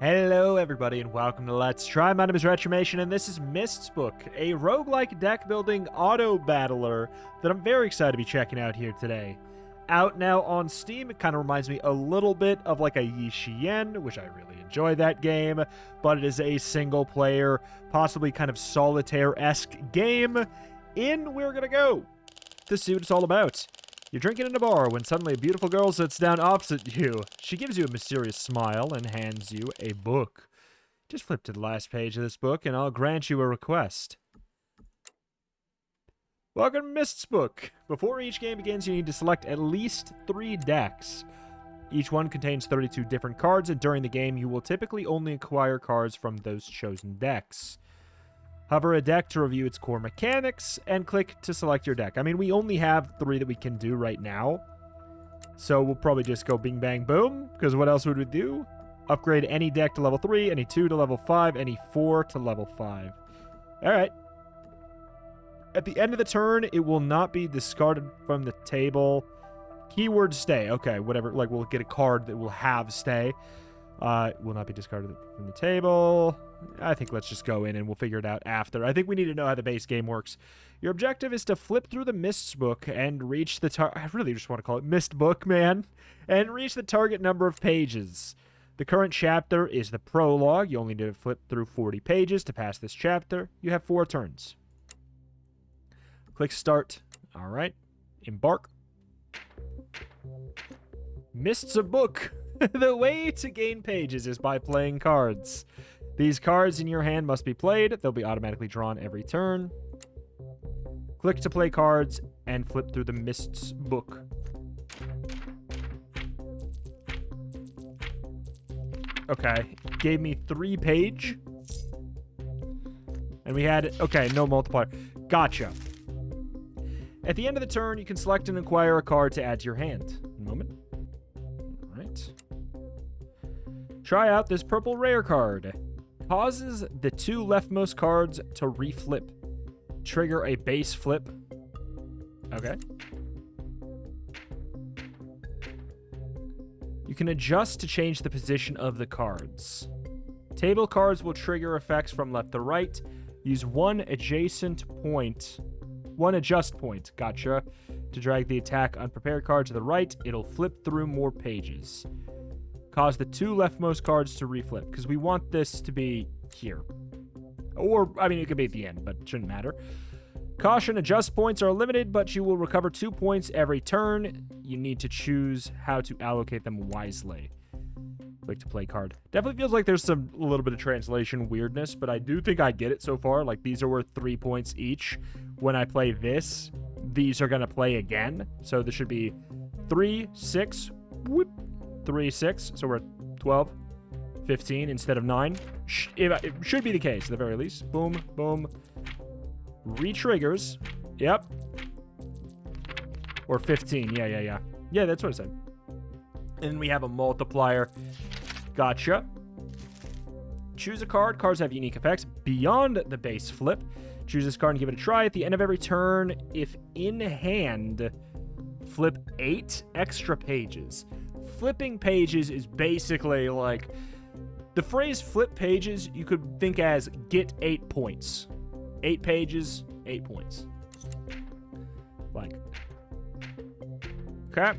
Hello everybody and welcome to Let's Try. My name is Retromation and this is Mistsbook, a roguelike deck building auto battler that I'm very excited to be checking out here today. Out now on Steam, it kind of reminds me a little bit of like a Yi Xian, which I really enjoy that game, but it is a single player, possibly kind of solitaire-esque game. We're gonna go to see what it's all about. You're drinking in a bar when suddenly a beautiful girl sits down opposite you. She gives you a mysterious smile and hands you a book. Just flip to the last page of this book and I'll grant you a request. Welcome to Mistsbook. Before each game begins, you need to select at least 3 decks. Each one contains 32 different cards, and during the game, you will typically only acquire cards from those chosen decks. Hover a deck to review its core mechanics, and click to select your deck. I mean, we only have 3 that we can do right now, so we'll probably just go bing, bang, boom, because what else would we do? Upgrade any deck to level 3, any 2 to level 5, any 4 to level 5. Alright. At the end of the turn, it will not be discarded from the table. Keyword stay. Okay, whatever. Like, we'll get a card that will have stay. It will not be discarded from the table. I think let's just go in and we'll figure it out after. I think we need to know how the base game works. Your objective is to flip through the Mistsbook and reach the I really just want to call it Mistsbook, man. And reach the target number of pages. The current chapter is the prologue. You only need to flip through 40 pages to pass this chapter. You have 4 turns. Click start. All right. Embark. Mistsbook. The way to gain pages is by playing cards. These cards in your hand must be played. They'll be automatically drawn every turn. Click to play cards and flip through the Mistsbook. Okay, gave me 3 page. And we had, okay, no multiplier. Gotcha. At the end of the turn, you can select and acquire a card to add to your hand. A moment. All right. Try out this purple rare card. Causes the 2 leftmost cards to reflip. Trigger a base flip. Okay. You can adjust to change the position of the cards. Table cards will trigger effects from left to right. Use one adjust point, gotcha, to drag the attack unprepared card to the right. It'll flip through more pages. Cause the 2 leftmost cards to reflip, because we want this to be here. Or, I mean, it could be at the end, but it shouldn't matter. Caution, adjust points are limited, but you will recover 2 points every turn. You need to choose how to allocate them wisely. Click to play card. Definitely feels like there's a little bit of translation weirdness, but I do think I get it so far. Like, these are worth 3 points each. When I play this, these are going to play again. So this should be 3, 6, whoop. 3, 6, so we're at 12, 15 instead of 9. It should be the case, at the very least. Boom, boom. Re-triggers. Yep. Or 15, yeah. Yeah, that's what I said. And we have a multiplier. Gotcha. Choose a card. Cards have unique effects beyond the base flip. Choose this card and give it a try. At the end of every turn, if in hand, flip 8 extra pages. Flipping pages is basically like the phrase flip pages you could think as get 8 points. 8 pages, 8 points. Like. Okay.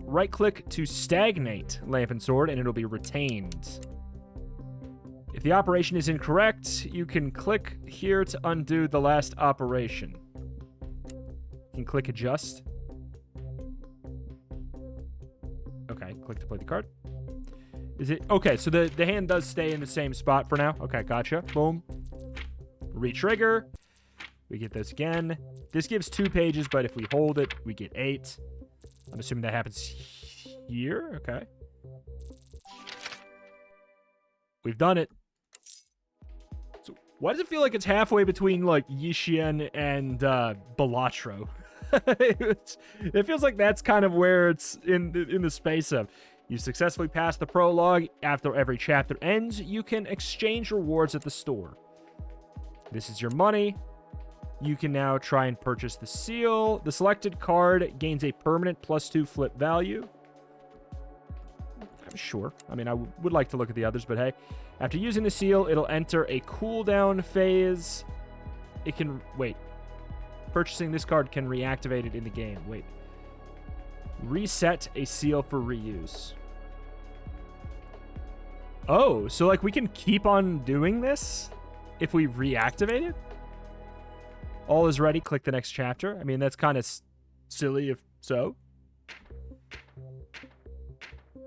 Right click to stagnate Lamp and Sword and it'll be retained. If the operation is incorrect, you can click here to undo the last operation. You can click adjust. Okay, click to play the card. Is it? Okay, so the hand does stay in the same spot for now. Okay, gotcha. Boom. Re-trigger. We get this again. This gives 2 pages, but if we hold it, we get 8. I'm assuming that happens here. Okay. We've done it. So why does it feel like it's halfway between, like, Yi Xian and Balatro? It feels like that's kind of where it's in the space of. You successfully passed the prologue. After every chapter ends, you can exchange rewards at the store. This is your money. You can now try and purchase the seal. The selected card gains a permanent +2 flip value. Sure. I mean, I would like to look at the others, but hey. After using the seal, it'll enter a cooldown phase. It can... Wait. Purchasing this card can reactivate it in the game. Wait. Reset a seal for reuse. Oh, so, like, we can keep on doing this if we reactivate it? All is ready. Click the next chapter. I mean, that's kind of silly if so.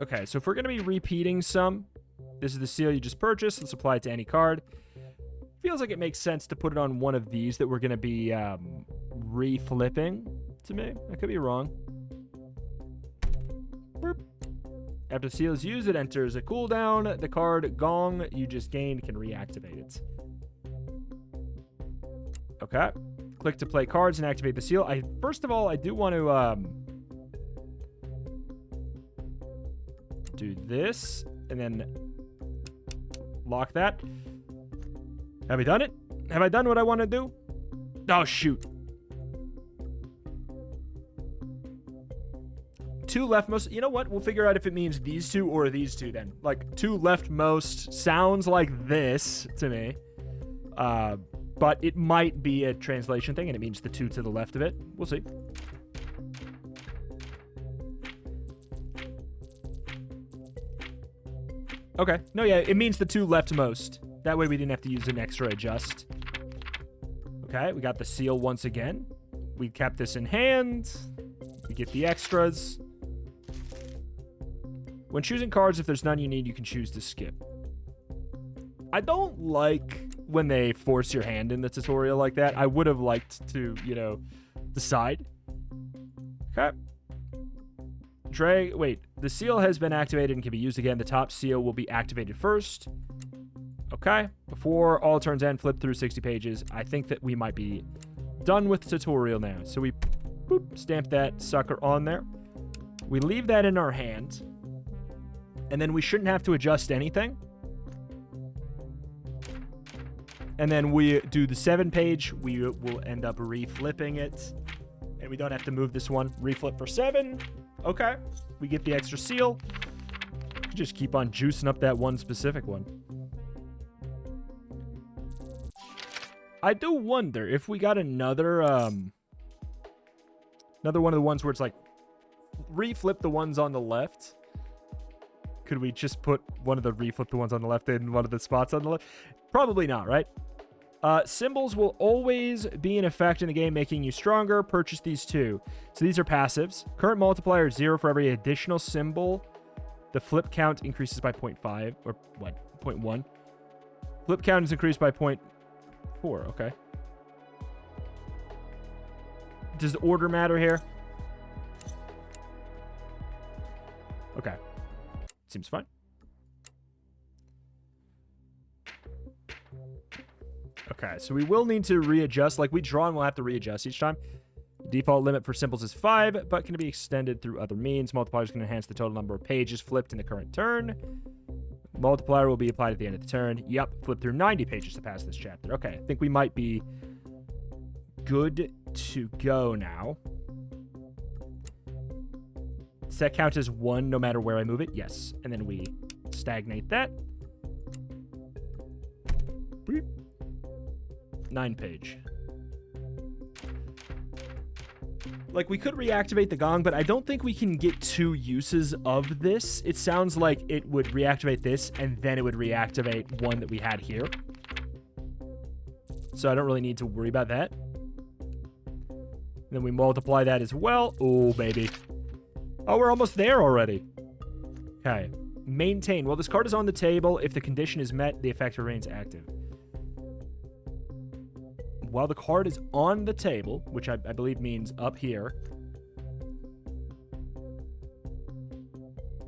Okay, so if we're going to be repeating some, this is the seal you just purchased. Let's apply it to any card. Feels like it makes sense to put it on one of these that we're going to be re-flipping to me. I could be wrong. Burp. After the seal is used, it enters a cooldown. The card Gong you just gained can reactivate it. Okay. Click to play cards and activate the seal. First of all, I do want to do this and then lock that. Have I done it? Have I done what I want to do? Oh, shoot. 2 leftmost. You know what? We'll figure out if it means these two or these two then. Like, 2 leftmost sounds like this to me. But it might be a translation thing, and it means the 2 to the left of it. We'll see. Okay. No, yeah, it means the 2 leftmost. That way we didn't have to use an extra adjust. Okay, we got the seal once again. We kept this in hand. We get the extras. When choosing cards, if there's none you need, you can choose to skip. I don't like when they force your hand in the tutorial like that. I would have liked to, you know, decide. Okay. Wait, the seal has been activated and can be used again. The top seal will be activated first. Okay. Before all turns end, flip through 60 pages. I think that we might be done with the tutorial now. So we boop, stamp that sucker on there. We leave that in our hand. And then we shouldn't have to adjust anything. And then we do the 7-page. We will end up reflipping it. And we don't have to move this one. Reflip for 7. Okay. We get the extra seal. Just keep on juicing up that one specific one. I do wonder if we got another one of the ones where it's like reflip the ones on the left. Could we just put one of the reflip the ones on the left in one of the spots on the left? Probably not, right? Symbols will always be in effect in the game, making you stronger. Purchase these 2. So these are passives. Current multiplier is 0 for every additional symbol. The flip count increases by 0.5 or what? 0.1. Flip count is increased by 0.4. Okay. Does the order matter here? Okay. Seems fine. Okay, so we will need to readjust. Like, we draw and we'll have to readjust each time. Default limit for symbols is 5, but can be extended through other means. Multipliers can enhance the total number of pages flipped in the current turn. Multiplier will be applied at the end of the turn. Yep, flip through 90 pages to pass this chapter. Okay, I think we might be good to go now. Does that count as 1 no matter where I move it? Yes. And then we stagnate that. 9-page. Like, we could reactivate the gong, but I don't think we can get 2 uses of this. It sounds like it would reactivate this, and then it would reactivate one that we had here. So I don't really need to worry about that. And then we multiply that as well. Oh, baby. Oh, we're almost there already. Okay. Maintain. Well, this card is on the table. If the condition is met, the effect remains active. While the card is on the table, which I believe means up here.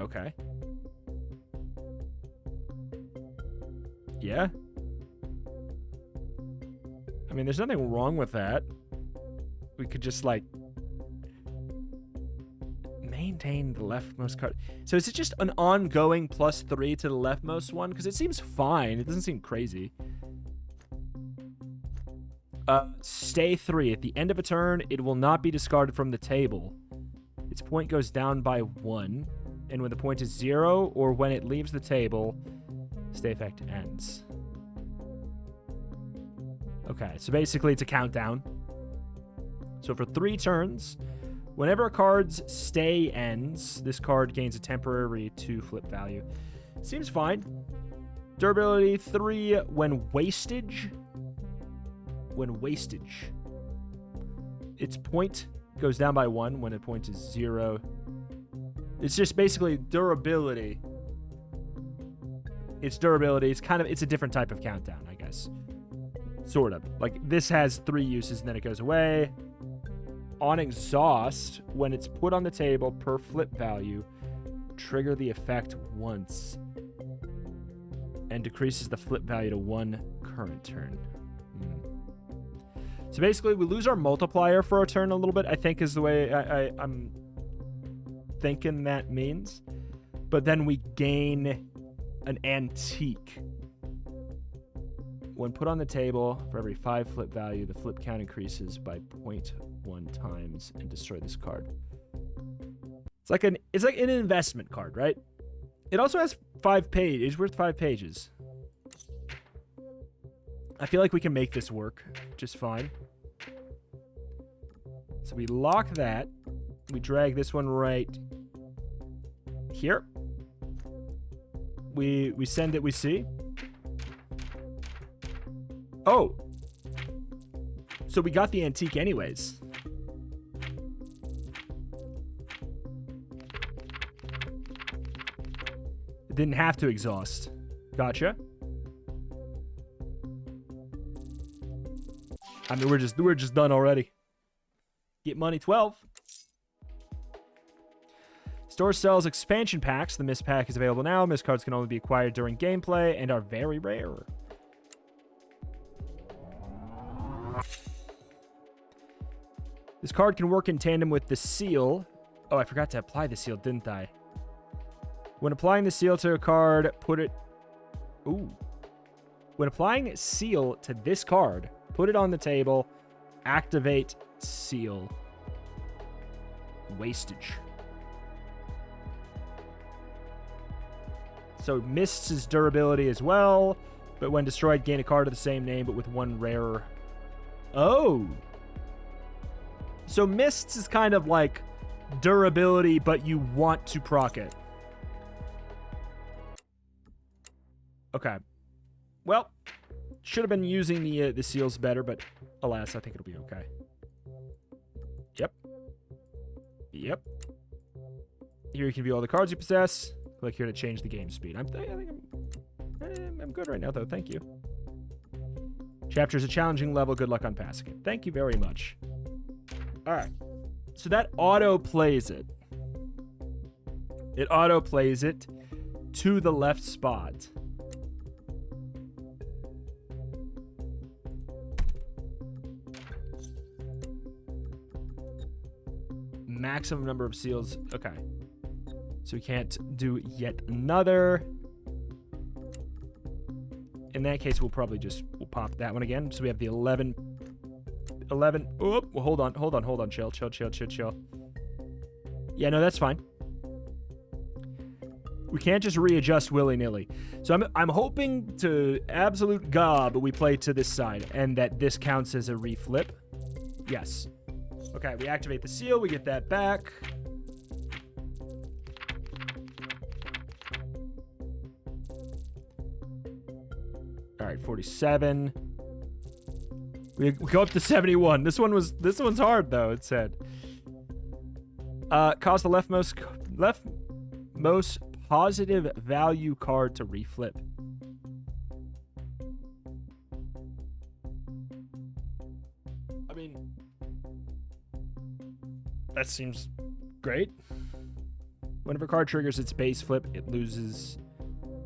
Okay. Yeah. I mean, there's nothing wrong with that. We could just, like, maintain the leftmost card. So is it just an ongoing +3 to the leftmost one? Because it seems fine. It doesn't seem crazy. Stay 3. At the end of a turn, it will not be discarded from the table. Its point goes down by 1. And when the point is 0 or when it leaves the table, stay effect ends. Okay, so basically it's a countdown. So for 3 turns, whenever a card's stay ends, this card gains a temporary 2 flip value. Seems fine. Durability 3 when wastage. When wastage. Its point goes down by 1 when a point is 0. It's just basically durability. It's durability. It's a different type of countdown, I guess. Sort of. Like, this has 3 uses, and then it goes away. On exhaust, when it's put on the table per flip value, trigger the effect once. And decreases the flip value to 1 current turn. So basically, we lose our multiplier for a turn a little bit, I think is the way I'm thinking that means. But then we gain an antique. When put on the table, for every 5 flip value, the flip count increases by 0.1 times and destroy this card. It's like an investment card, right? It also has 5 pages. It's worth 5 pages. I feel like we can make this work just fine. So we lock that. We drag this one right here. We send it, we see. Oh. So we got the antique anyways. It didn't have to exhaust. Gotcha. I mean, we're just done already. Get money 12. Store sells expansion packs. The Mist pack is available now. Mist cards can only be acquired during gameplay and are very rare. This card can work in tandem with the seal. Oh, I forgot to apply the seal, didn't I? When applying the seal to a card, put it... Ooh. When applying seal to this card, put it on the table, activate seal. Wastage. So Mist's is durability as well, but when destroyed, gain a card of the same name, but with 1 rarer. Oh. So Mist's is kind of like durability, but you want to proc it. Okay. Well, should have been using the seals better, but alas, I think it'll be okay. Yep. Yep. Here you can view all the cards you possess. Click here to change the game speed. I think I'm good right now, though. Thank you. Chapter is a challenging level. Good luck on passing it. Thank you very much. All right. So that auto-plays it. It auto-plays it to the left spot. Maximum number of seals. Okay. So we can't do yet another. In that case, we'll probably we'll pop that one again. So we have the 11. Oh, well, hold on. Chill. Yeah, no, that's fine. We can't just readjust willy-nilly. So I'm hoping to absolute gob we play to this side and that this counts as a reflip. Yes. Okay, we activate the seal. We get that back. All right, 47. We go up to 71. This one's hard though. It said. Cause the leftmost positive value card to reflip. I mean, that seems great. Whenever a card triggers its base flip, it loses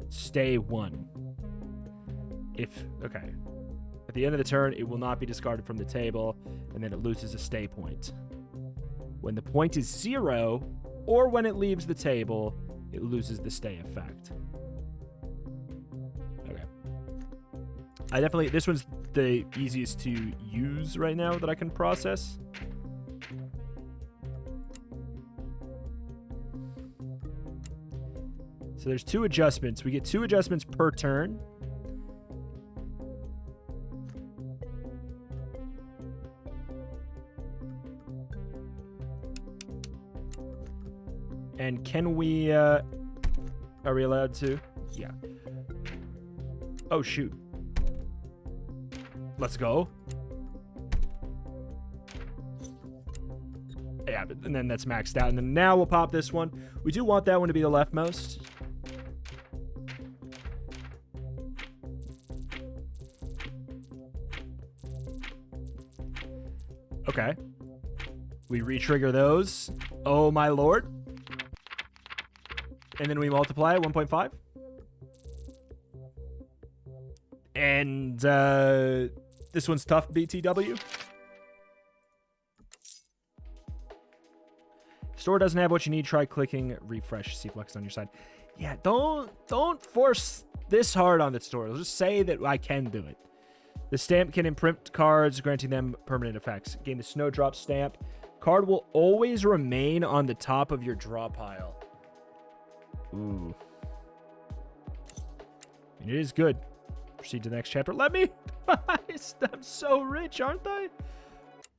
stay 1. Okay. At the end of the turn, it will not be discarded from the table, and then it loses a stay point. When the point is 0, or when it leaves the table, it loses the stay effect. Okay. This one's the easiest to use right now that I can process. So there's 2 adjustments. We get 2 adjustments per turn. And can we, are we allowed to? Yeah. Oh, shoot. Let's go. Yeah, and then that's maxed out. And then now we'll pop this one. We do want that one to be the leftmost. Okay. We re-trigger those. Oh, my lord. And then we multiply 1.5. And this one's tough, BTW. Store doesn't have what you need. Try clicking refresh. See flex on your side. Yeah, don't force this hard on the store. Let's just say that I can do it. The stamp can imprint cards, granting them permanent effects. Gain the Snowdrop stamp. Card will always remain on the top of your draw pile. Ooh. And it is good. Proceed to the next chapter. Let me... I'm so rich, aren't I?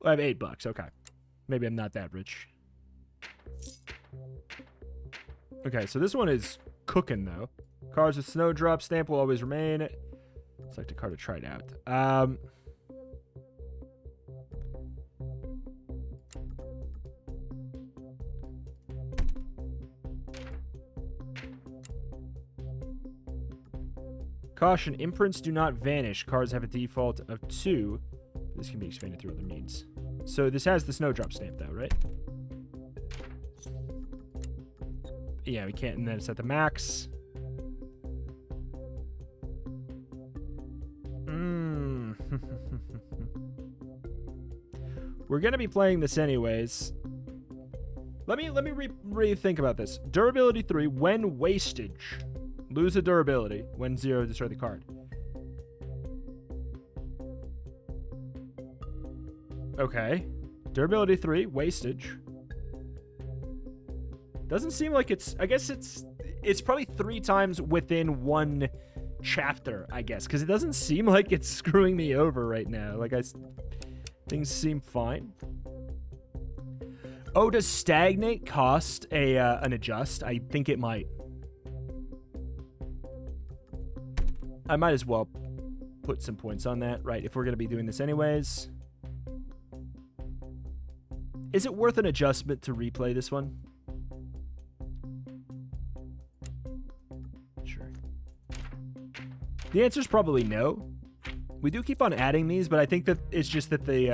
I have $8. Okay. Maybe I'm not that rich. Okay, so this one is cooking, though. Cards with Snowdrop stamp will always remain. Select a card to try it out. Caution, imprints do not vanish. Cards have a default of 2. This can be expanded through other means. So this has the Snowdrop stamp, though, right? Yeah, we can't, and then it's at the max. We're gonna be playing this anyways. Let me rethink about this. Durability 3, when wastage. Lose a durability. When 0, destroy the card. Okay. Durability 3, wastage. Doesn't seem like it's... I guess it's probably 3 times within one chapter, I guess. Because it doesn't seem like it's screwing me over right now. Like, things seem fine. Oh, does stagnate cost an adjust? I think it might. I might as well put some points on that, right? If we're going to be doing this anyways. Is it worth an adjustment to replay this one? Sure. The answer is probably no. We do keep on adding these, but I think that it's just that they...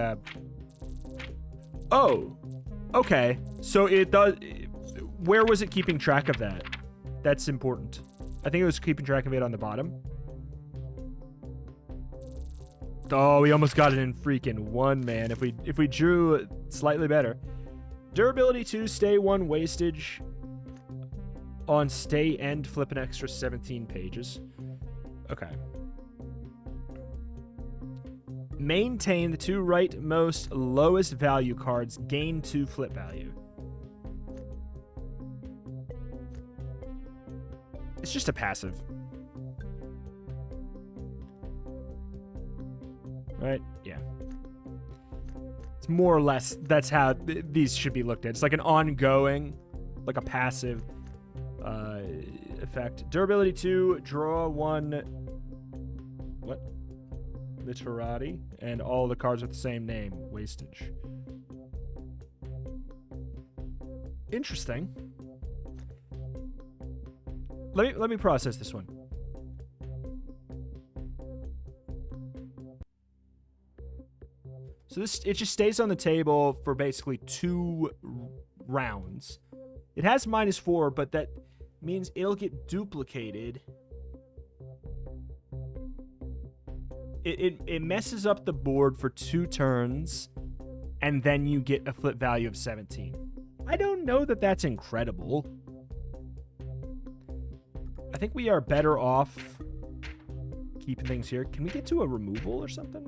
Oh, okay. So it does... Where was it keeping track of that? That's important. I think it was keeping track of it on the bottom. Oh, we almost got it in freaking 1, man. If we drew slightly better. Durability 2, stay 1, wastage. On stay end, flip an extra 17 pages. Okay. Maintain the 2 rightmost lowest value cards. Gain 2 flip value. It's just a passive. Right? Yeah. It's more or less, that's how these should be looked at. It's like an ongoing, like a passive effect. Durability 2, draw 1, what? Literati, and all the cards with the same name, wastage. Interesting. Let me process this one. So it just stays on the table for basically 2 rounds. It has -4, but that means it'll get duplicated. It messes up the board for 2 turns, and then you get a flip value of 17. I don't know that that's incredible. I think we are better off keeping things here. Can we get to a removal or something?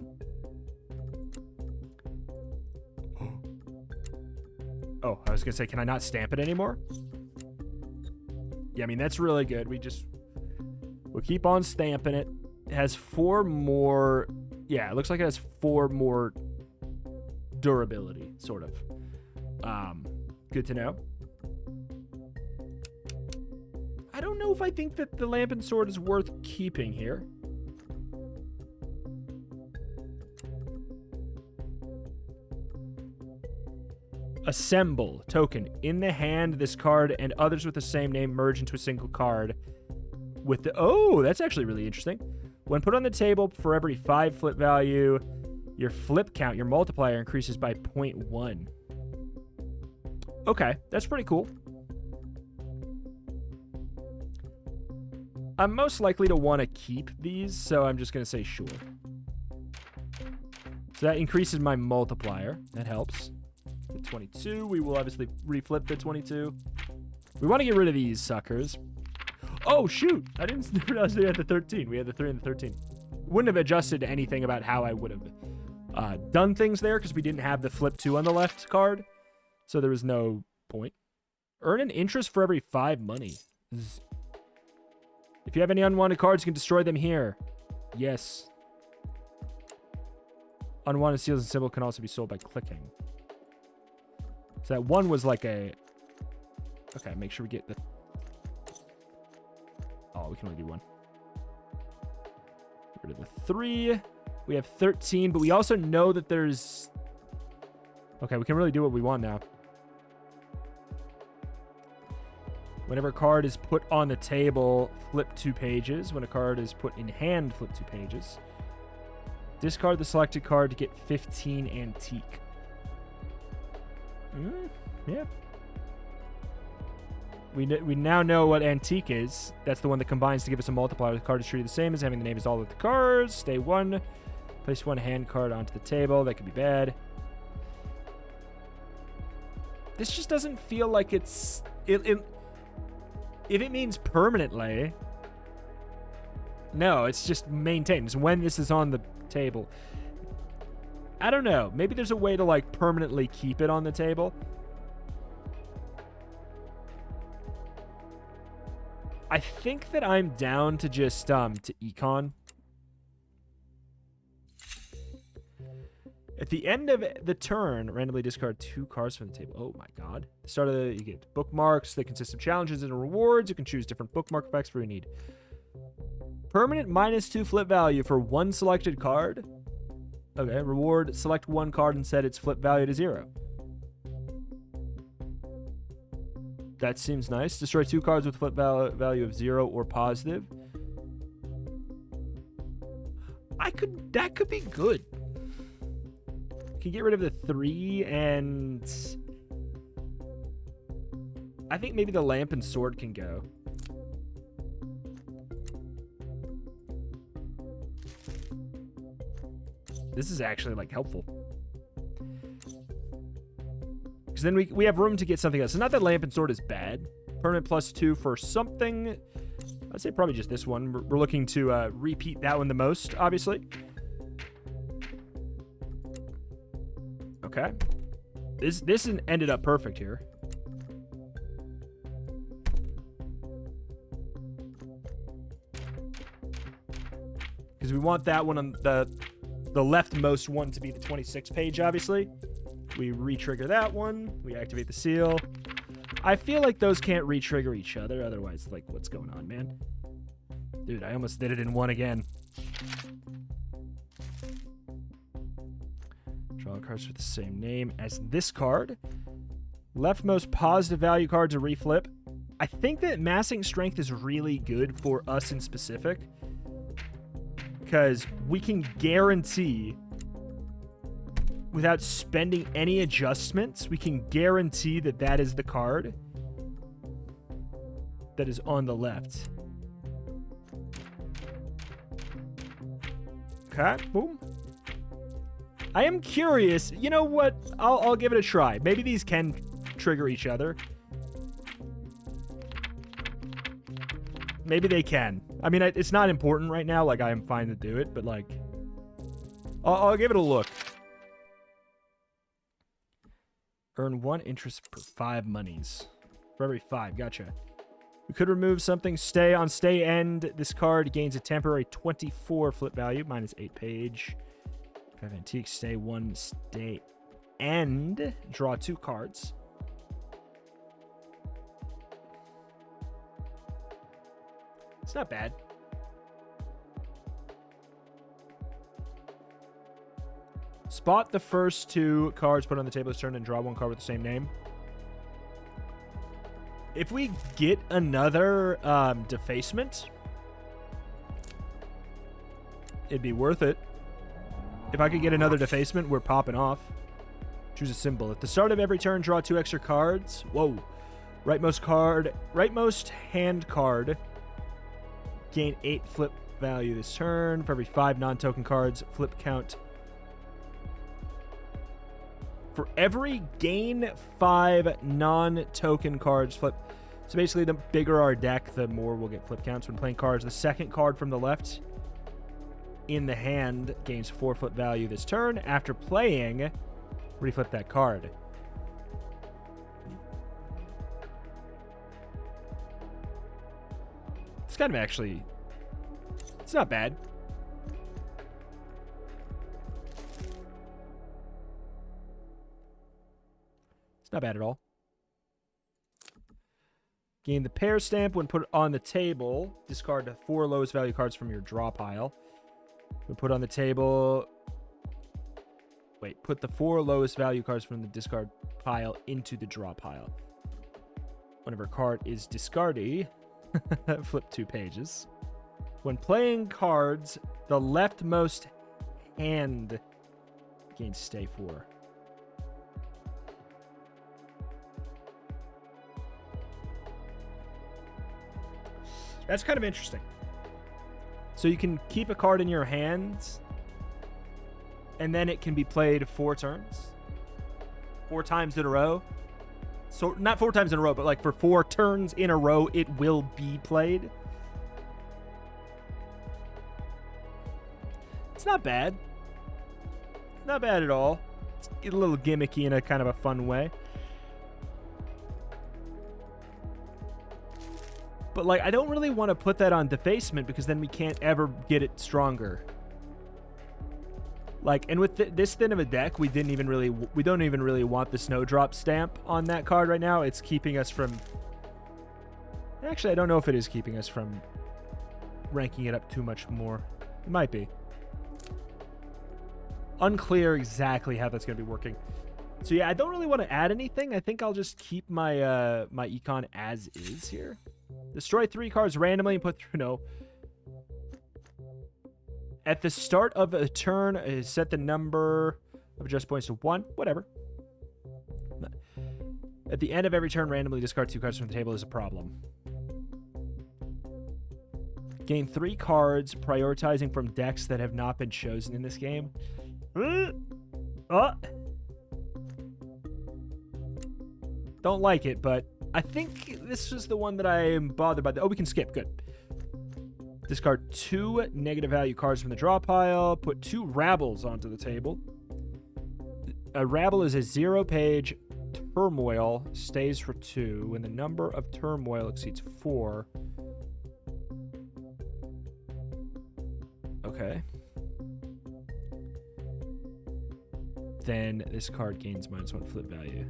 Oh, I was going to say, can I not stamp it anymore? Yeah, I mean, that's really good. We'll keep on stamping it. It has 4 more... Yeah, it looks like it has 4 more durability, sort of. Good to know. I don't know if I think that the lamp and sword is worth keeping here. Assemble token. In the hand, this card and others with the same name merge into a single card. With the... Oh, that's actually really interesting. When put on the table, for every 5 flip value, your flip count, your multiplier, increases by 0.1. Okay, that's pretty cool. I'm most likely to want to keep these, so I'm just going to say sure. So that increases my multiplier. That helps. The 22, we will obviously reflip the 22. We want to get rid of these suckers. Oh, shoot. I didn't realize we had the 13. We had the 3 and the 13. Wouldn't have adjusted anything about how I would have done things there because we didn't have the flip 2 on the left card. So there was no point. Earn an interest for every 5 money. If you have any unwanted cards, you can destroy them here. Yes. Unwanted seals and symbol can also be sold by clicking. So that 1 was like a... Okay, make sure we get the... Oh, we can only do 1. Get rid of the 3. We have 13, but we also know that there's... Okay, we can really do what we want now. Whenever a card is put on the table, flip 2 pages. When a card is put in hand, flip 2 pages. Discard the selected card to get 15 antique. Yeah. We now know what antique is. That's the one that combines to give us a multiplier. The card is treated the same as having the name as all of the cards. Stay 1. Place 1 hand card onto the table. That could be bad. This just doesn't feel like it's... If it means permanently... No, it's just maintained. It's when this is on the table. I don't know. Maybe there's a way to, like, permanently keep it on the table. I think that I'm down to just, to econ. At the end of the turn, randomly discard 2 cards from the table. Oh my god. At the start of you get bookmarks. They consist of challenges and rewards. You can choose different bookmark effects for your need. Permanent -2 flip value for 1 selected card. Okay, reward, select 1 card and set its flip value to 0. That seems nice. Destroy 2 cards with flip value of 0 or positive. That could be good. Can get rid of the 3 and... I think maybe the lamp and sword can go. This is actually, like, helpful. Because then we have room to get something else. It's not that lamp and sword is bad. Permanent +2 for something. I'd say probably just this one. We're looking to repeat that one the most, obviously. Okay. This ended up perfect here. Because we want that one on the leftmost one to be the 26 page, obviously. We re-trigger that one. We activate the seal. I feel like those can't re-trigger each other. Otherwise, like, what's going on, man? Dude, I almost did it in 1 again. Draw cards with the same name as this card. Leftmost positive value card to reflip. I think that massing strength is really good for us in specific. Because we can guarantee, without spending any adjustments, we can guarantee that that is the card that is on the left. Okay, boom. I am curious. You know what? I'll give it a try. Maybe these can trigger each other. Maybe they can. I mean, it's not important right now. Like, I am fine to do it, but, like, I'll give it a look. Earn 1 interest per 5 monies. For every 5. Gotcha. We could remove something. Stay on stay end. This card gains a temporary 24 flip value, minus 8 page. If I have antique, stay 1, stay end. Draw 2 cards. It's not bad. Spot the first 2 cards put on the table this turn and draw 1 card with the same name. If we get another defacement, it'd be worth it. If I could get another defacement, we're popping off. Choose a symbol. At the start of every turn, draw 2 extra cards. Whoa. Rightmost hand card. Gain 8 flip value this turn. For every 5 non-token cards, flip count. For every gain 5 non-token cards flip. So basically, the bigger our deck, the more we'll get flip counts when playing cards. The second card from the left in the hand gains 4 flip value this turn. After playing, reflip that card. It's kind of actually... It's not bad. Not bad at all. Gain the pair stamp when put on the table. Discard 4 lowest value cards from your draw pile. When put on the table... Wait, put the 4 lowest value cards from the discard pile into the draw pile. Whenever a card is discarded, flip 2 pages. When playing cards, the leftmost hand gains stay 4. That's kind of interesting. So you can keep a card in your hands, and then it can be played 4 turns. 4 times in a row. So, not 4 times in a row, but like for 4 turns in a row, it will be played. It's not bad. It's not bad at all. It's a little gimmicky in a kind of a fun way. But, like, I don't really want to put that on defacement because then we can't ever get it stronger. Like, and with this thin of a deck, we don't even really want the Snowdrop stamp on that card right now. It's keeping us from... Actually, I don't know if it is keeping us from ranking it up too much more. It might be. Unclear exactly how that's going to be working. So, yeah, I don't really want to add anything. I think I'll just keep my my econ as is here. Destroy 3 cards randomly and put through... No. At the start of a turn, set the number of adjust points to 1. Whatever. At the end of every turn, randomly discard 2 cards from the table is a problem. Gain 3 cards, prioritizing from decks that have not been chosen in this game. Don't like it, but I think this is the one that I am bothered by. Oh, we can skip. Good. Discard 2 negative value cards from the draw pile. Put 2 Rabbles onto the table. A Rabble is a 0-page turmoil. Stays for 2. When the number of turmoil exceeds 4. Okay. Then this card gains -1 flip value.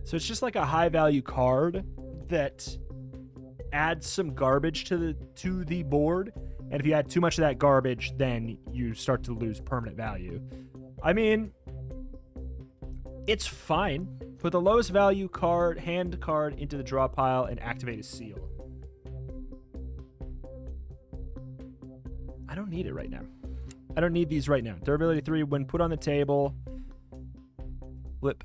So it's just like a high-value card that adds some garbage to the board, and if you add too much of that garbage, then you start to lose permanent value. I mean, it's fine. Put the lowest value card, hand card, into the draw pile and activate a seal. I don't need it right now. I don't need these right now. Durability 3, when put on the table, flip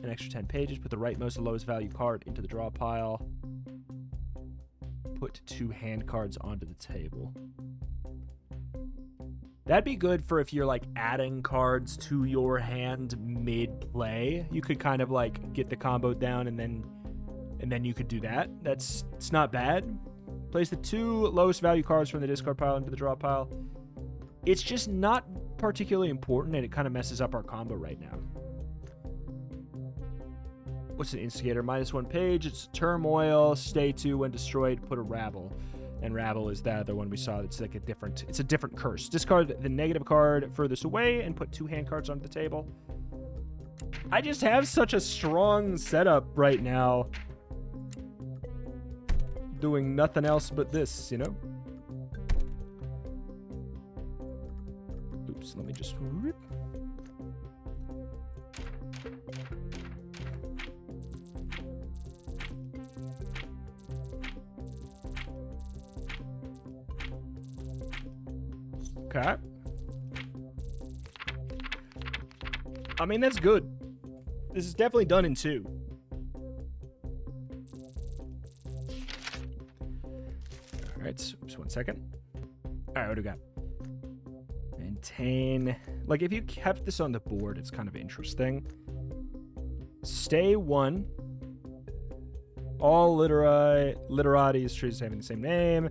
an extra 10 pages, put the rightmost lowest value card into the draw pile, put 2 hand cards onto the table. That'd be good for if you're like adding cards to your hand mid-play. You could kind of like get the combo down and then you could do that. It's not bad. Place the 2 lowest value cards from the discard pile into the draw pile. It's just not particularly important, and it kind of messes up our combo right now. What's an instigator? -1 page. It's turmoil. Stay 2 when destroyed. Put a rabble. And rabble is that other one we saw. It's like a different curse. Discard the negative card furthest away and put 2 hand cards on the table. I just have such a strong setup right now. Doing nothing else but this, you know? Oops, let me just rip. Okay. I mean, that's good. This is definitely done in 2. All right, just 1 second. All right, what do we got? Maintain. Like, if you kept this on the board, it's kind of interesting. Stay 1. All literati's trees having the same name.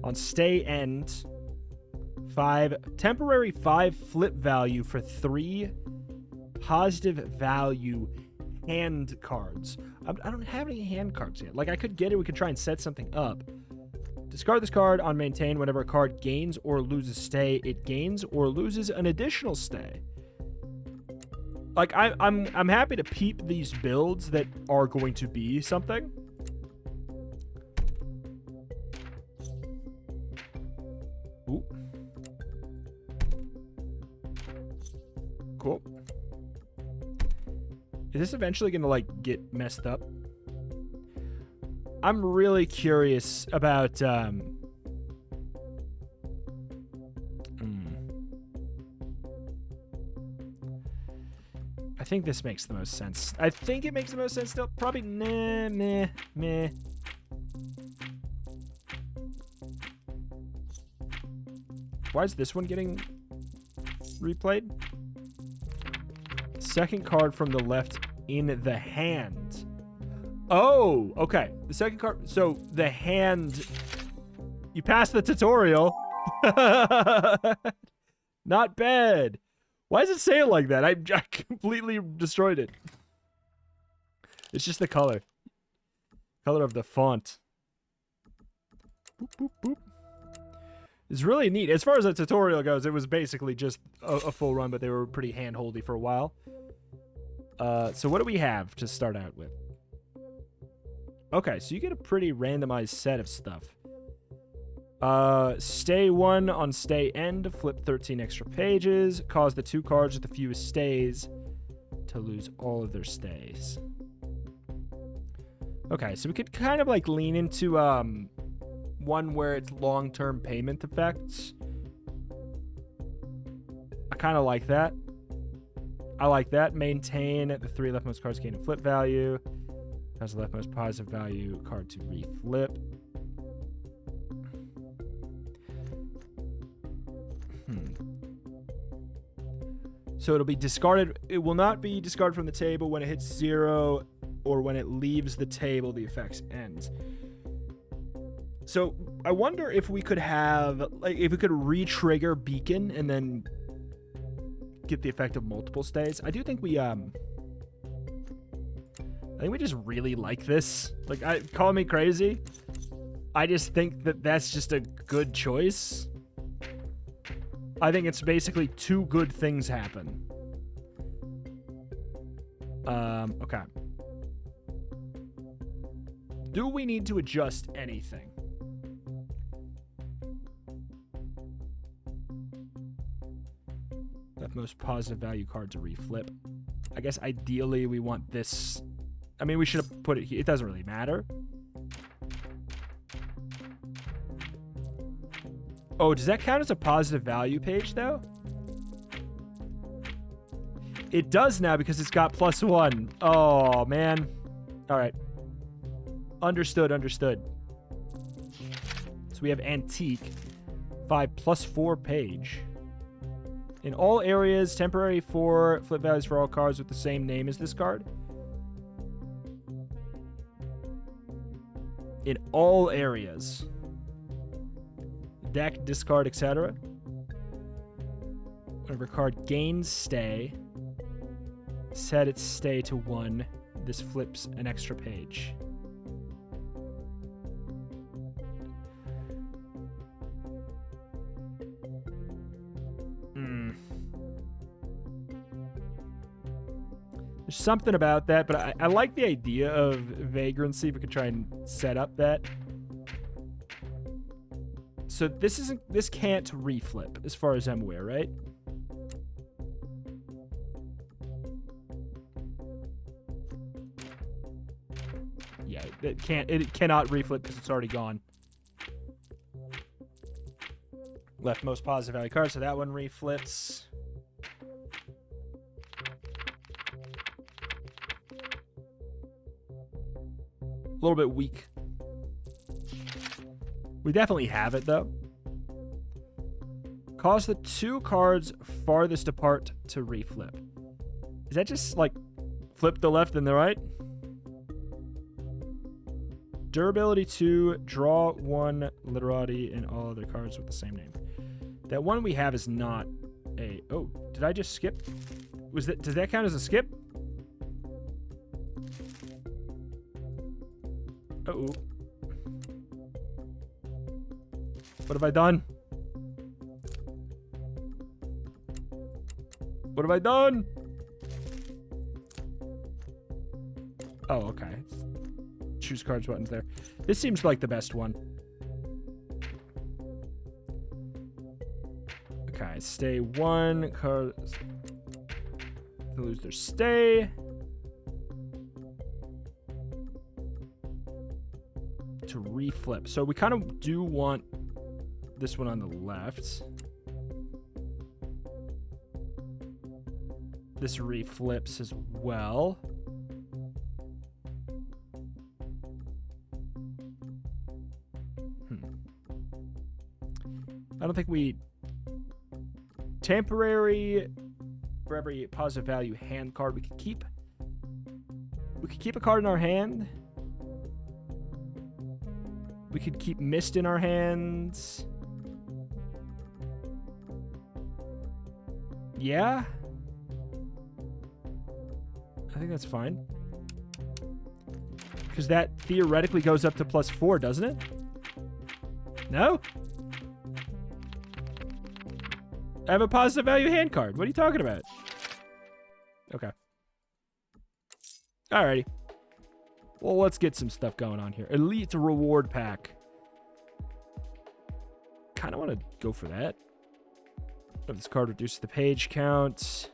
On stay end, 5 temporary 5 flip value for 3 positive value hand cards. I don't have any hand cards yet. Like, I could get it. We could try and set something up. Discard this card on maintain. Whenever a card gains or loses stay, it gains or loses an additional stay. Like, I'm happy to peep these builds that are going to be something. Ooh. Cool. Is this eventually going to, like, get messed up? I'm really curious about, I think this makes the most sense. I think it makes the most sense still. Probably, meh. Why is this one getting replayed? Second card from the left in the hand. Oh, okay. The second card. So the hand. You passed the tutorial. Not bad. Why does it say it like that? I completely destroyed it. It's just the color. Color of the font. Boop, boop, boop. It's really neat. As far as the tutorial goes, it was basically just a full run, but they were pretty hand-holdy for a while. So what do we have to start out with? Okay, so you get a pretty randomized set of stuff. Stay 1 on stay end, flip 13 extra pages, cause the 2 cards with the fewest stays to lose all of their stays. Okay, so we could kind of like lean into one where it's long-term payment effects. I kind of like that. I like that. Maintain the 3 leftmost cards gain a flip value. Has the leftmost positive value card to reflip. So it'll be discarded. It will not be discarded from the table when it hits 0 or when it leaves the table, the effects ends. So I wonder if we could have, like, if we could re-trigger Beacon and then get the effect of multiple stays. I do think we, I think we just really like this. Like, call me crazy. I just think that that's just a good choice. I think it's basically 2 good things happen. Okay. Do we need to adjust anything? Leftmost positive value cards to reflip. I guess ideally we want this. I mean, we should have put it here. It doesn't really matter. Oh, does that count as a positive value page, though? It does now because it's got +1. Oh, man. All right. Understood. So we have Antique. 5 +4 page. In all areas, temporary 4 flip values for all cards with the same name as this card. In all areas. Deck, discard, etc. Whenever card gains stay, set its stay to 1, this flips an extra page. There's something about that, but I like the idea of vagrancy. We could try and set up that. So this can't reflip as far as I'm aware, right? Yeah, it cannot reflip because it's already gone. Leftmost positive value card, so that one reflips. A little bit weak. We definitely have it, though. Cause the 2 cards farthest apart to reflip. Is that just, like, flip the left and the right? Durability 2, draw 1 literati and all other cards with the same name. That one we have is not a... Oh, did I just skip? Does that count as a skip? Uh-oh. What have I done? What have I done? Oh, okay. Choose cards buttons there. This seems like the best one. Okay, stay 1. Cards lose their stay. To reflip. So we kind of do want this one on the left. This reflips as well. I don't think we... Temporary for every positive value hand card we could keep. We could keep a card in our hand. We could keep Mist in our hands. Yeah. I think that's fine. Because that theoretically goes up to +4, doesn't it? No? I have a positive value hand card. What are you talking about? Okay. Alrighty. Well, let's get some stuff going on here. Elite reward pack. Kind of want to go for that. If this card reduces the page count.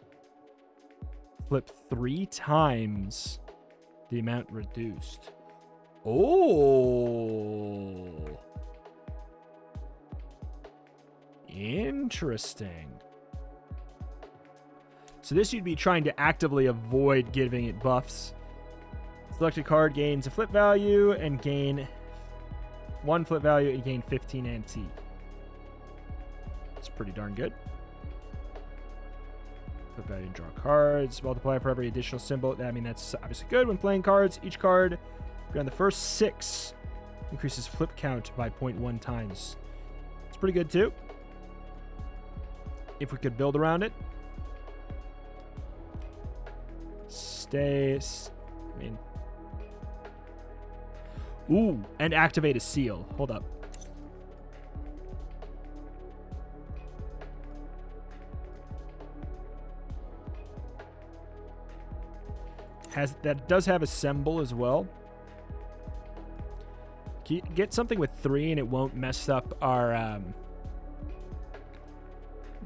Flip 3 times the amount reduced. Oh. Interesting. So this you'd be trying to actively avoid giving it buffs. Selected card gains a flip value and gain 1 flip value and gain 15 antique. It's pretty darn good. Flip value and draw cards. Multiply for every additional symbol. I mean, that's obviously good when playing cards. Each card beyond the first 6 increases flip count by 0.1 times. It's pretty good too. If we could build around it. I mean... Ooh, and activate a seal. Hold up. That does have assemble as well. Get something with 3 and it won't mess up our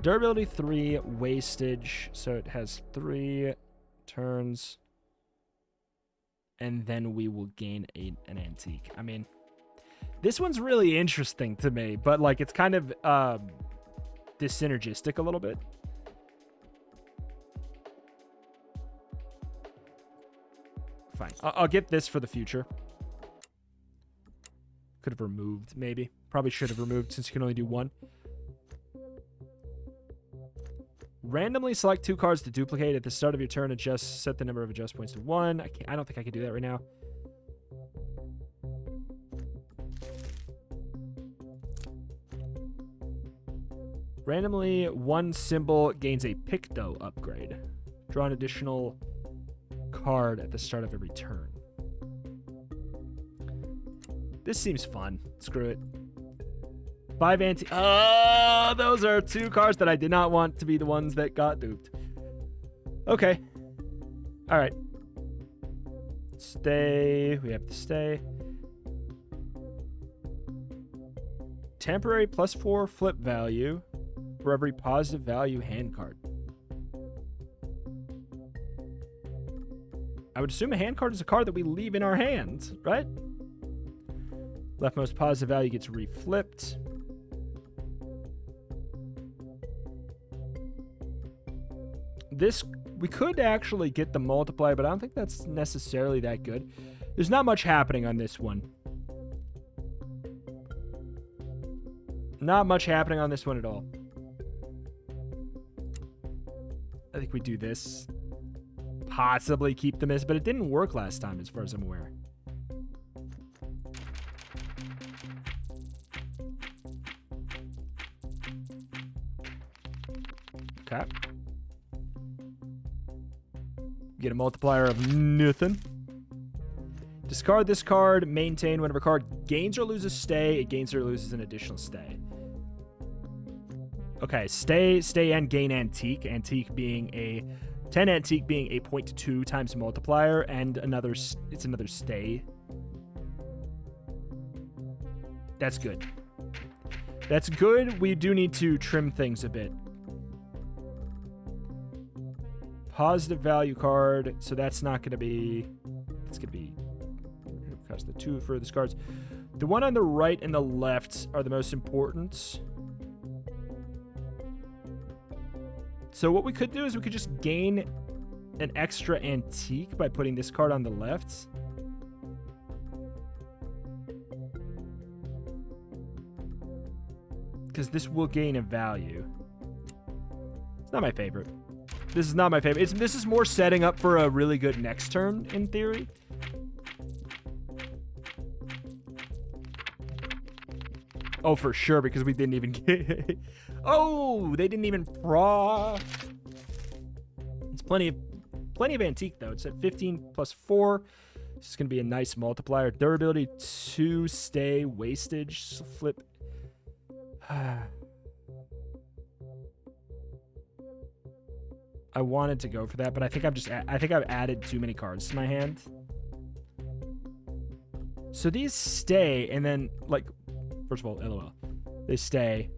durability 3, wastage. So it has 3 turns. And then we will gain an antique. I mean, this one's really interesting to me, but like it's kind of dissynergistic a little bit. Fine. I'll get this for the future. Could have removed, maybe. Probably should have removed since you can only do 1. Randomly select 2 cards to duplicate at the start of your turn. Set the number of adjust points to 1. I don't think I can do that right now. Randomly, 1 symbol gains a Picto upgrade. Draw an additional card at the start of every turn. This seems fun. Screw it. 5 anti... Oh, those are 2 cards that I did not want to be the ones that got duped. Okay. All right. Stay. We have to stay. Temporary +4 flip value for every positive value hand card. I would assume a hand card is a card that we leave in our hands, right? Leftmost positive value gets reflipped. This, we could actually get the multiplier, but I don't think that's necessarily that good. There's not much happening on this one. Not much happening on this one at all. I think we do this. Possibly keep the miss, but it didn't work last time as far as I'm aware. Okay. Get a multiplier of nothing. Discard this card. Maintain whenever card gains or loses stay. It gains or loses an additional stay. Okay, stay, and gain antique. Antique being a 10 antique being a 0.2 times multiplier, and another, it's another stay. That's good. That's good. We do need to trim things a bit. Positive value card, so that's not going to be... It's going to be... Because the 2 for these cards. The one on the right and the left are the most important. So what we could do is we could just gain an extra antique by putting this card on the left. Because this will gain a value. It's not my favorite. This is not my favorite. This is more setting up for a really good next turn, in theory. Oh, for sure, because we didn't even get... Oh, they didn't even draw. It's plenty of antique, though. It's at 15 plus 4. This is going to be a nice multiplier. Durability 2, stay, wastage, flip. I wanted to go for that, but I think I've added too many cards to my hand. So these stay, and then, like, first of all, LOL. They stay.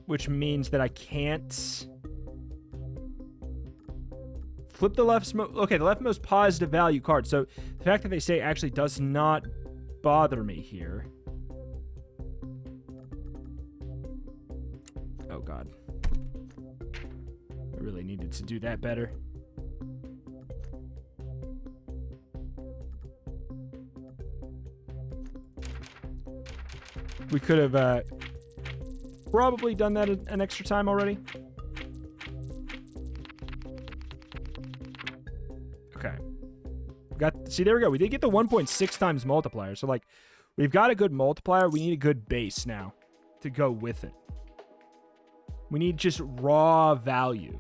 Which means that I can't flip the leftmost. Okay, the leftmost positive value card. So the fact that they say actually does not bother me here. Oh, God. I really needed to do that better. We could have probably done that an extra time already. Okay. See, there we go. We did get the 1.6 times multiplier. So, like, we've got a good multiplier. We need a good base now to go with it. We need just raw value.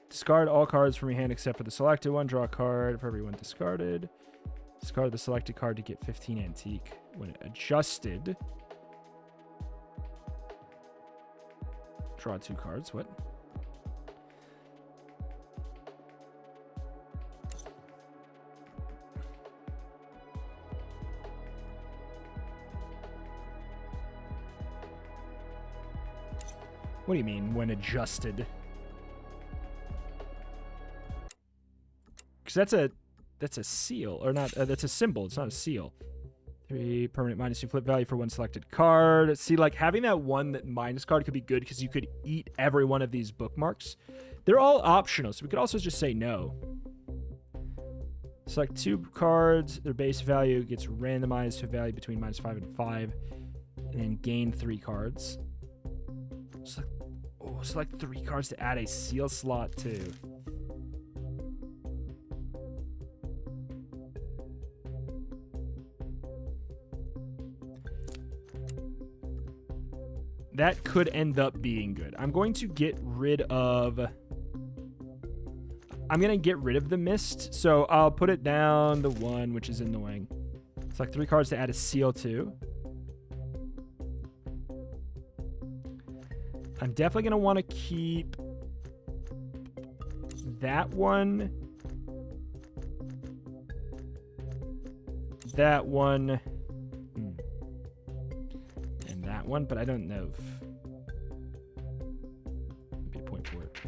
Discard all cards from your hand except for the selected one. Draw a card for every one discarded. Discard the selected card to get 15 antique. When adjusted, draw 2 cards. What? What do you mean, when adjusted? Because that's a seal, or not, that's a symbol, it's not a seal. 3 permanent -2 flip value for one selected card. See, like, having that one that minus card could be good because you could eat every one of these bookmarks. They're all optional, so we could also just say no. Select 2 cards. Their base value gets randomized to a value between -5 and 5. And then gain 3 cards. Select 3 cards to add a seal slot to. That could end up being good. I'm going to get rid of I'm going to get rid of the Mist, so I'll put it down the 1, which is annoying. Select 3 cards to add a seal to. I'm definitely going to want to keep that one. That one. And that one, but I don't know if... Maybe a point for it.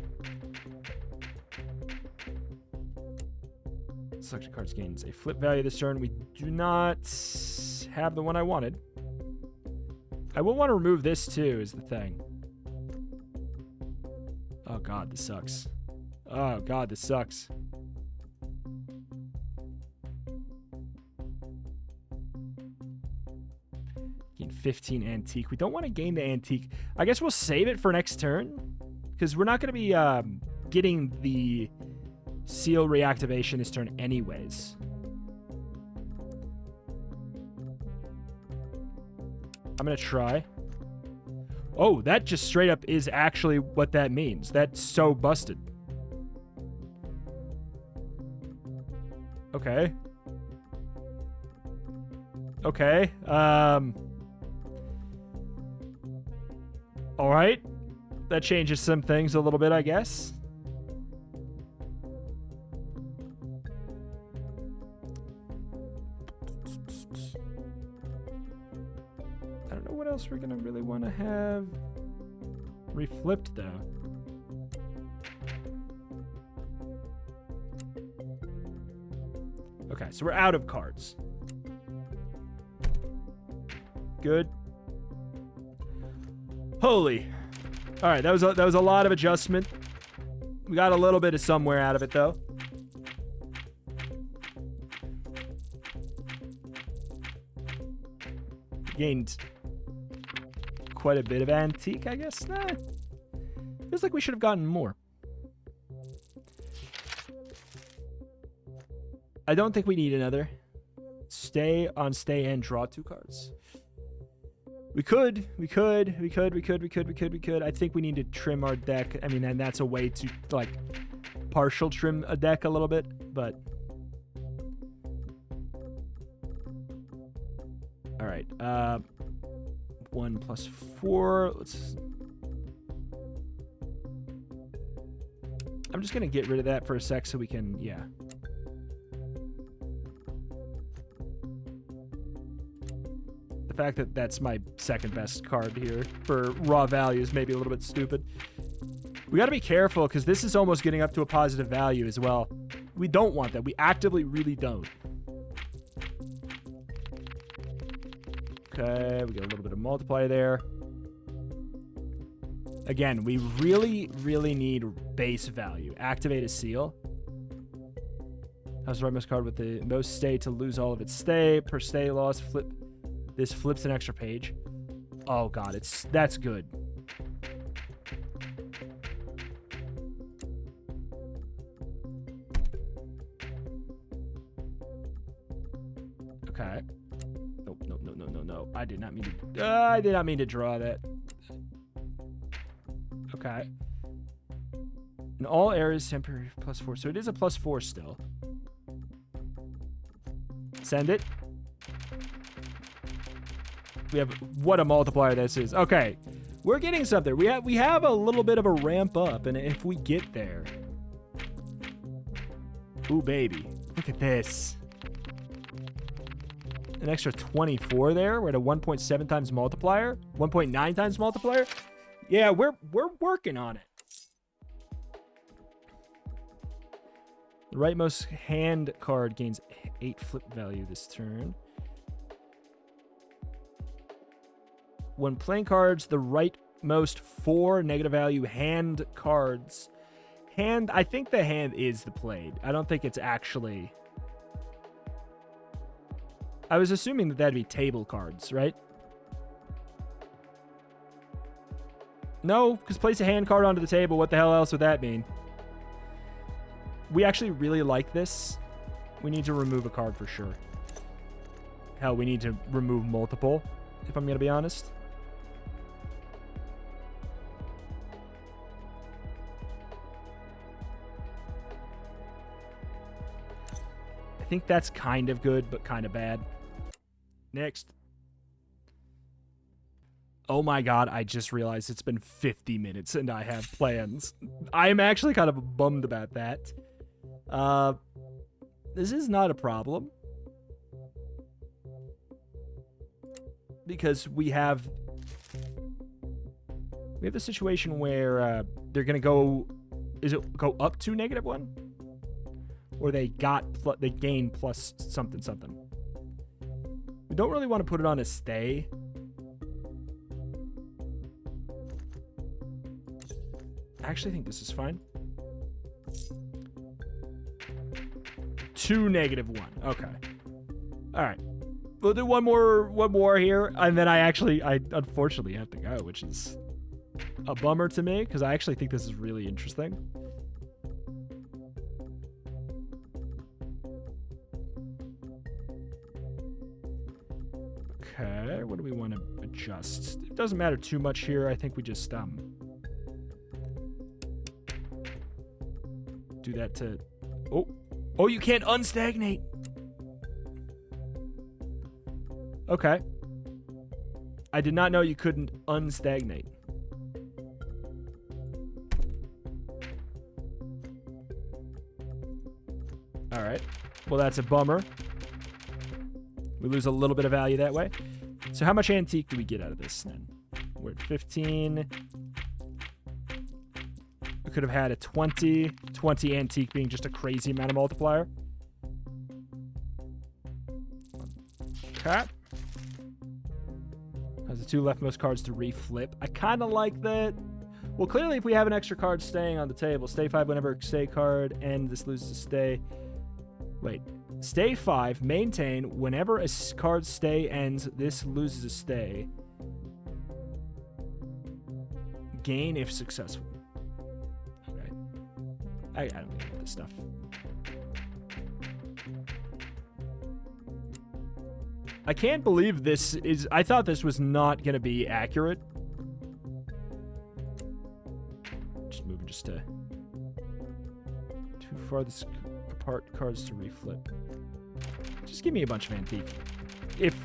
Selection cards gains a flip value this turn. We do not have the one I wanted. I will want to remove this too, is the thing. Oh god, this sucks. Oh god, this sucks. Gain 15 antique. We don't want to gain the antique. I guess we'll save it for next turn, because we're not going to be getting the seal reactivation this turn anyways. I'm going to try. Oh, that just straight up is actually what that means. That's so busted. Okay. Okay. All right. That changes some things a little bit, I guess. I don't know what else we're going to really want to have reflipped, though. Okay, so we're out of cards. Good. Holy. All right, that was a lot of adjustment. We got a little bit of somewhere out of it, though. Gained quite a bit of antique, I guess. Nah. Feels like we should have gotten more. I don't think we need another. Stay and draw 2 cards. We could. I think we need to trim our deck. I mean, and that's a way to, like, partial trim a deck a little bit, but... All right. 1 plus 4. Let's... I'm just going to get rid of that for a sec so we can, yeah. The fact that that's my second best card here for raw value is maybe a little bit stupid. We got to be careful because this is almost getting up to a positive value as well. We don't want that. We actively really don't. Okay, we got a little bit of multiplier there. Again, we really, really need base value. Activate a seal. How's the rightmost card with the most stay to lose all of its stay? Per stay loss, flip. This flips an extra page. Oh god, that's good. Okay. Nope, no. I did not mean to draw that. Okay. In all areas, temporary +4. So it is a +4 still. Send it. We have what a multiplier this is. Okay, we're getting something. We have a little bit of a ramp up, and if we get there, ooh baby, look at this. An extra 24 there. We're at a 1.7 times multiplier, 1.9 times multiplier. Yeah, we're working on it. The rightmost hand card gains 8 flip value this turn. When playing cards, the rightmost 4 negative value hand cards. Hand, I think the hand is the played. I don't think it's actually... I was assuming that that'd be table cards, right? No, because place a hand card onto the table. What the hell else would that mean? We actually really like this. We need to remove a card for sure. Hell, we need to remove multiple, if I'm going to be honest. I think that's kind of good, but kind of bad. Next. Oh my god, I just realized it's been 50 minutes and I have plans. I'm actually kind of bummed about that. This is not a problem. Because we have the situation where they're going to go... Is it go up to -1? Or they gain plus something something. We don't really want to put it on a stay. I actually think this is fine. 2 -1. Okay. All right. We'll do one more here, and then I unfortunately have to go, which is a bummer to me because I actually think this is really interesting. Okay, what do we want to adjust? It doesn't matter too much here. I think we just do that to... Oh, you can't unstagnate. Okay. I did not know you couldn't unstagnate. All right. Well, that's a bummer. We lose a little bit of value that way. So how much antique do we get out of this then? We're at 15. We could have had a 20 antique being just a crazy amount of multiplier. Okay. Has the 2 leftmost cards to reflip. I kind of like that. Well, clearly if we have an extra card staying on the table, stay 5 whenever stay card and this loses a stay. Wait. Stay 5, maintain whenever a card stay ends, this loses a stay. Gain if successful. Okay. I don't think about this stuff. I can't believe this is... I thought this was not going to be accurate. Just moving just to... Too farthest apart cards to reflip. Just give me a bunch of antique. If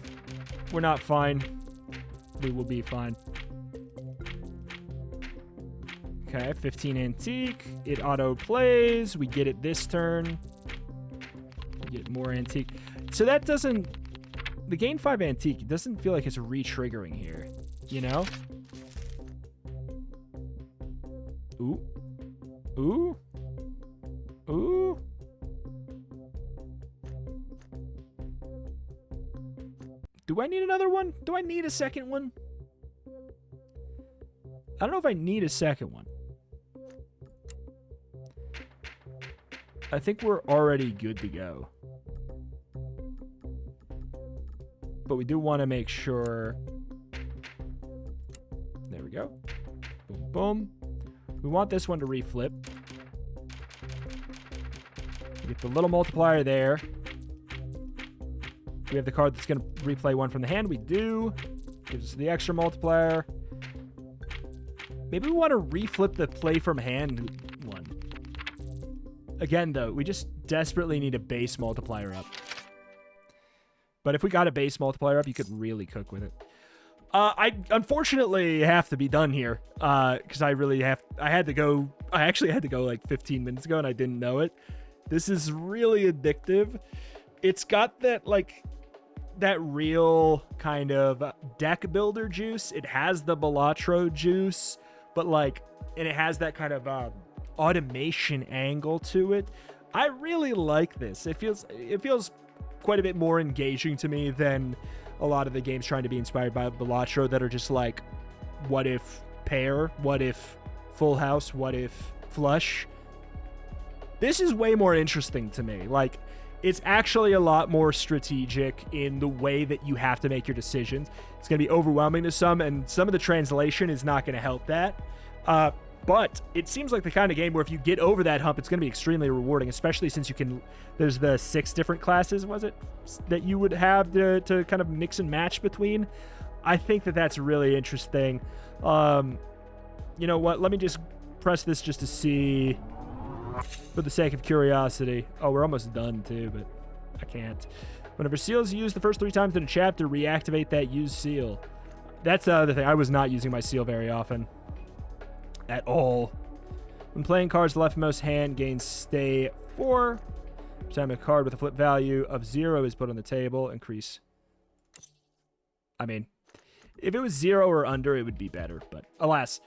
we're not fine, we will be fine. Okay, 15 antique. It auto plays. We get it this turn. We get more antique. So that doesn't... The gain 5 antique, it doesn't feel like it's re-triggering here. You know? Ooh. Ooh. Ooh. Do I need another one? Do I need a second one? I don't know if I need a second one. I think we're already good to go. But we do want to make sure... There we go. Boom, boom. We want this one to reflip. We get the little multiplier there. We have the card that's going to replay 1 from the hand. We do. Gives us the extra multiplier. Maybe we want to reflip the play from hand one. Again, though, we just desperately need a base multiplier up. But if we got a base multiplier up, you could really cook with it. I unfortunately have to be done here because I had to go like 15 minutes ago and I didn't know it. This is really addictive. It's got that that real kind of deck builder juice. It has the Balatro juice, but and it has that kind of automation angle to it. I really like this. It feels quite a bit more engaging to me than a lot of the games trying to be inspired by Balatro that are just like, what if pair? What if full house? What if flush? This is way more interesting to me. It's actually a lot more strategic in the way that you have to make your decisions. It's going to be overwhelming to some, and some of the translation is not going to help that. But it seems like the kind of game where if you get over that hump, it's going to be extremely rewarding, especially since you can... There's the 6 different classes, was it? That you would have to kind of mix and match between. I think that that's really interesting. You know what? Let me just press this just to see... For the sake of curiosity. Oh, we're almost done, too, but... I can't. Whenever seal is used the first 3 times in a chapter, reactivate that used seal. That's the other thing. I was not using my seal very often. At all. When playing cards, the leftmost hand gains stay 4. Every time a card with a flip value of 0 is put on the table, increase. I mean, if it was 0 or under, it would be better. But alas,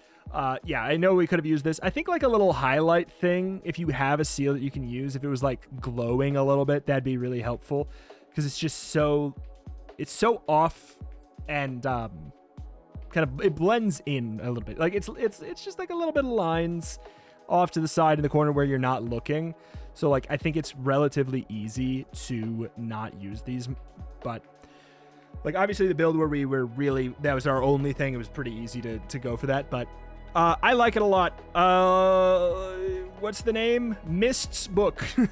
yeah, I know we could have used this. I think like a little highlight thing, if you have a seal that you can use, if it was like glowing a little bit, that'd be really helpful. Because it's just so, it's so off and kind of, it blends in a little bit. Like it's just like a little bit of lines off to the side in the corner where you're not looking. So like, I think it's relatively easy to not use these, but like obviously the build where we were really, that was our only thing. It was pretty easy to go for that, but I like it a lot. What's the name? Mistsbook.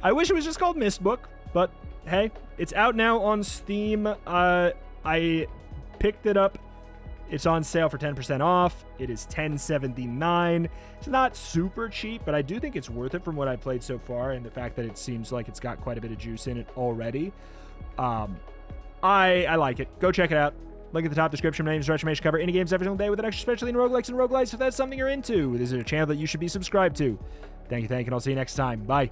I wish it was just called Mistsbook, but hey, it's out now on Steam. I picked it up. It's on sale for 10% off. It is $10.79. It's not super cheap, but I do think it's worth it from what I played so far, and the fact that it seems like it's got quite a bit of juice in it already. I like it. Go check it out. Link at the top description. My name is Retro. Cover any games every single day with an extra specialty in roguelikes and roguelites. If that's something you're into, this is a channel that you should be subscribed to. Thank you, and I'll see you next time. Bye.